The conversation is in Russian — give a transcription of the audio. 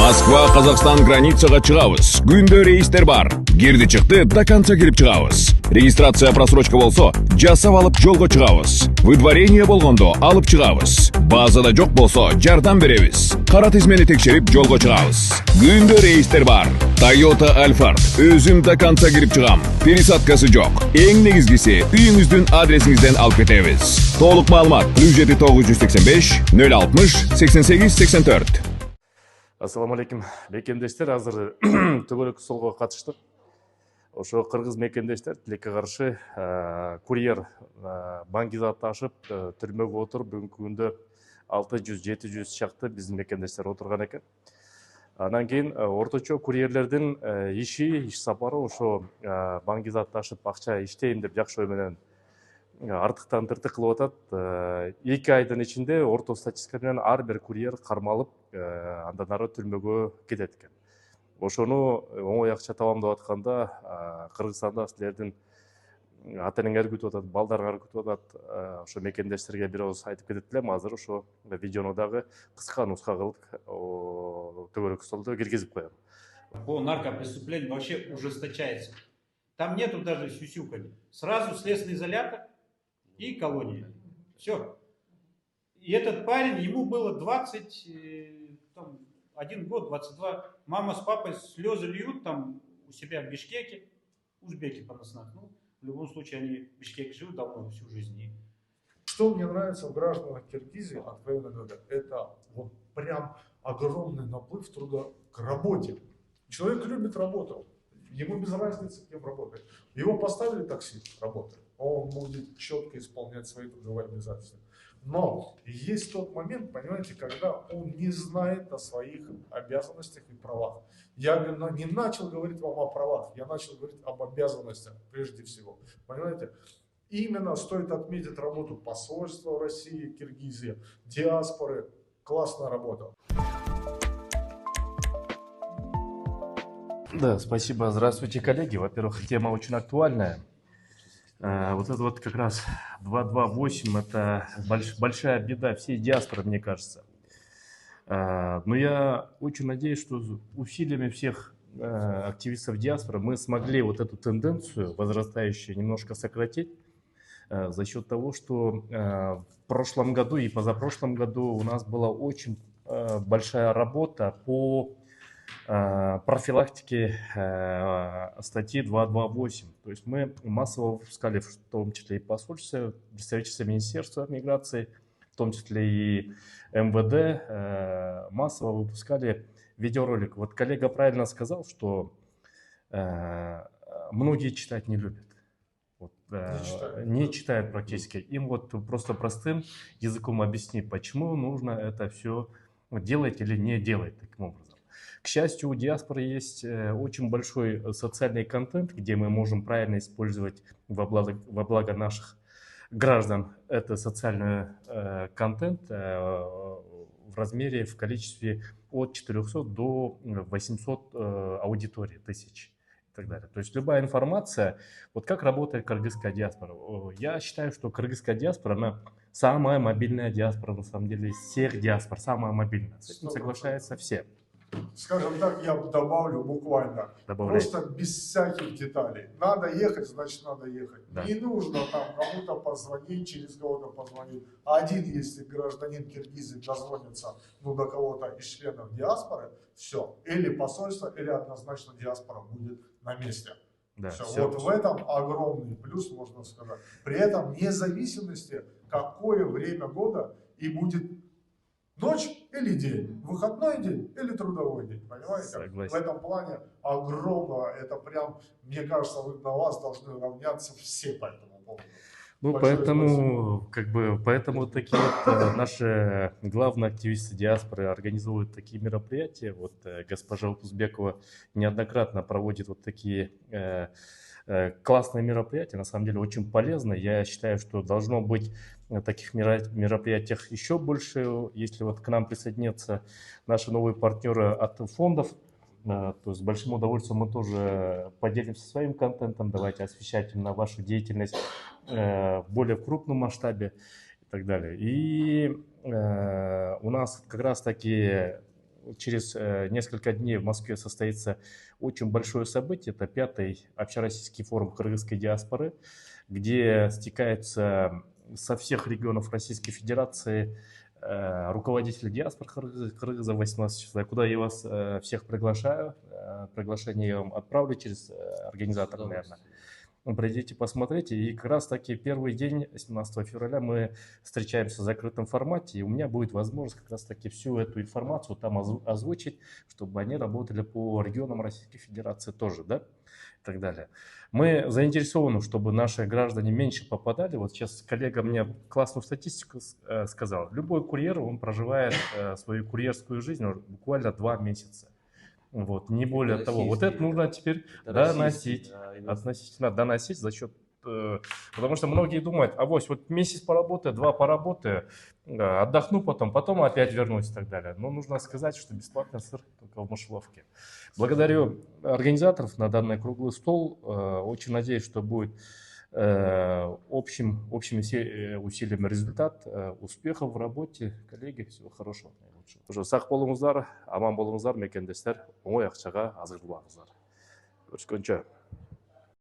Москва, Қазақстан границаға чыгабыз. Күндө рейстер бар. Кирди чыкты, до конца кирип чыгабыз. Регистрация просрочка болсо, жасап алып жолго чыгабыз. Выдворение болгондо алып чыгабыз. Базада жок болсо, жардам беребиз. Кара тизмени текшерип жолго чыгабыз. Күндө рейстер бар. Toyota Alphard. Өзүм до конца кирип чыгам. Пересадкасы жок. Эң негизгиси, үйүңүздүн адресиңизден алып кетебиз. Толук маалымат 7 985 060 88 84. Ассаламу алейкум, мекендештер, азыр Түгөлөк солго катыштык. Ошо кыргыз мекендештер тилекке каршы курьер баңгизатты ашып түрмөгө отуруп бүгүнкү күндө 600-700 чакты биздин мекендештер отурган экен. Анан кийин орточо курьерлердин иш сапары ошо баңгизатты ашып акча иштейм деп жакшы ой менен артыктан тыртык кылып атат. 2 айдын ичинде орто статистика менен ар бир курьер кармалып, андан ары түрмөгө кетет экен. Ошону оңой акча табам деп атканда Кыргызстанда силердин ата энеңер күтүп атат, балдарыңар күтүп атат. Ошо мекендештерге бир ооз айтып кетет элем. Азыр ошо видеону дагы кыска нуска кылып Түгөлөк столдо киргизип коем. По наркопреступлению вообще ужесточается. Там нету даже сюсюканья. Сразу следственный изолятор и колония. Все. И этот парень, ему было 21 год, 22. Мама с папой слезы льют там у себя в Бишкеке. Узбеки по национальности. Ну, в любом случае, они в Бишкеке живут давно, всю жизнь. Что мне нравится в гражданах Киргизии, откровенно говоря, это вот прям огромный наплыв труда к работе. Человек любит работу. Ему без разницы, кем работает. Его поставили таксист, работает. Он будет четко исполнять свои трудовые обязательства. Но есть тот момент, понимаете, когда он не знает о своих обязанностях и правах. Я не начал говорить вам о правах, я начал говорить об обязанностях прежде всего. Понимаете? Именно стоит отметить работу посольства России, Киргизии, диаспоры. Классная работа. Да, спасибо. Здравствуйте, коллеги. Во-первых, тема очень актуальная. Вот это вот как раз 228 – это большая беда всей диаспоры, мне кажется. Но я очень надеюсь, что усилиями всех активистов диаспоры мы смогли вот эту тенденцию возрастающую немножко сократить за счет того, что в прошлом году и позапрошлом году у нас была очень большая работа по профилактики статьи 228. То есть мы массово выпускали, в том числе и посольство, представительство Министерства миграции, в том числе и МВД, массово выпускали видеоролик. Вот коллега правильно сказал, что многие читать не любят. Вот, не читают практически. Им вот просто простым языком объясни, почему нужно это все делать или не делать таким образом. К счастью, у диаспоры есть очень большой социальный контент, где мы можем правильно использовать во благо наших граждан. Это социальный контент в размере, в количестве от 400 до 800 аудиторий, тысяч и так далее. То есть любая информация, вот как работает кыргызская диаспора. Я считаю, что кыргызская диаспора, она самая мобильная диаспора, на самом деле, из всех диаспор, самая мобильная. С этим соглашаются все. Скажем так, я добавлю буквально, просто без всяких деталей. Надо ехать, значит надо ехать. Да. Не нужно там кому-то позвонить, через кого-то позвонить. Один, если гражданин Киргизии дозвонится до кого-то из членов диаспоры, все. Или посольство, или однозначно диаспора будет на месте. Да, все. Вот в этом огромный плюс, можно сказать. При этом вне зависимости, какое время года и будет ночь или день, выходной день или трудовой день, понимаете? Согласен. В этом плане огромного, это прям, мне кажется, вы на вас должны равняться все по этому поводу. Ну, поэтому такие вот наши главные активисты диаспоры организуют такие мероприятия. Вот госпожа Узбекова неоднократно проводит вот такие классные мероприятия, на самом деле очень полезно. Я считаю, что должно быть таких мероприятиях еще больше, если вот к нам присоединятся наши новые партнеры от фондов. То есть с большим удовольствием мы тоже поделимся своим контентом, давайте освещать именно вашу деятельность в более крупном масштабе и так далее. И у нас как раз таки через несколько дней в Москве состоится очень большое событие. Это 5-й общероссийский форум кыргызской диаспоры, где стекаются со всех регионов Российской Федерации руководители диаспор кыргызов 18 числа, куда я вас всех приглашаю. Приглашение я вам отправлю через организатора, наверное. Придите, посмотрите. И как раз таки первый день, 17 февраля, мы встречаемся в закрытом формате, и у меня будет возможность как раз таки всю эту информацию там озвучить, чтобы они работали по регионам Российской Федерации тоже, да, и так далее. Мы заинтересованы, чтобы наши граждане меньше попадали. Вот сейчас коллега мне классную статистику сказал. Любой курьер, он проживает свою курьерскую жизнь буквально 2 месяца. Вот, не более того. Вот это нужно теперь доносить, относительно доносить за счет... Потому что многие думают, авось, вот месяц поработаю, 2 поработаю, отдохну потом опять вернусь и так далее. Но нужно сказать, что бесплатный сыр только в мышеловке. Благодарю организаторов на данный круглый стол. Очень надеюсь, что будет общими усилиями результат. Успехов в работе, коллеги, всего хорошего. Сақ болыңыздар, аман болыңыздар, мекендестер, оңай ақшаға азғыр болыңыздар. Көріскенше.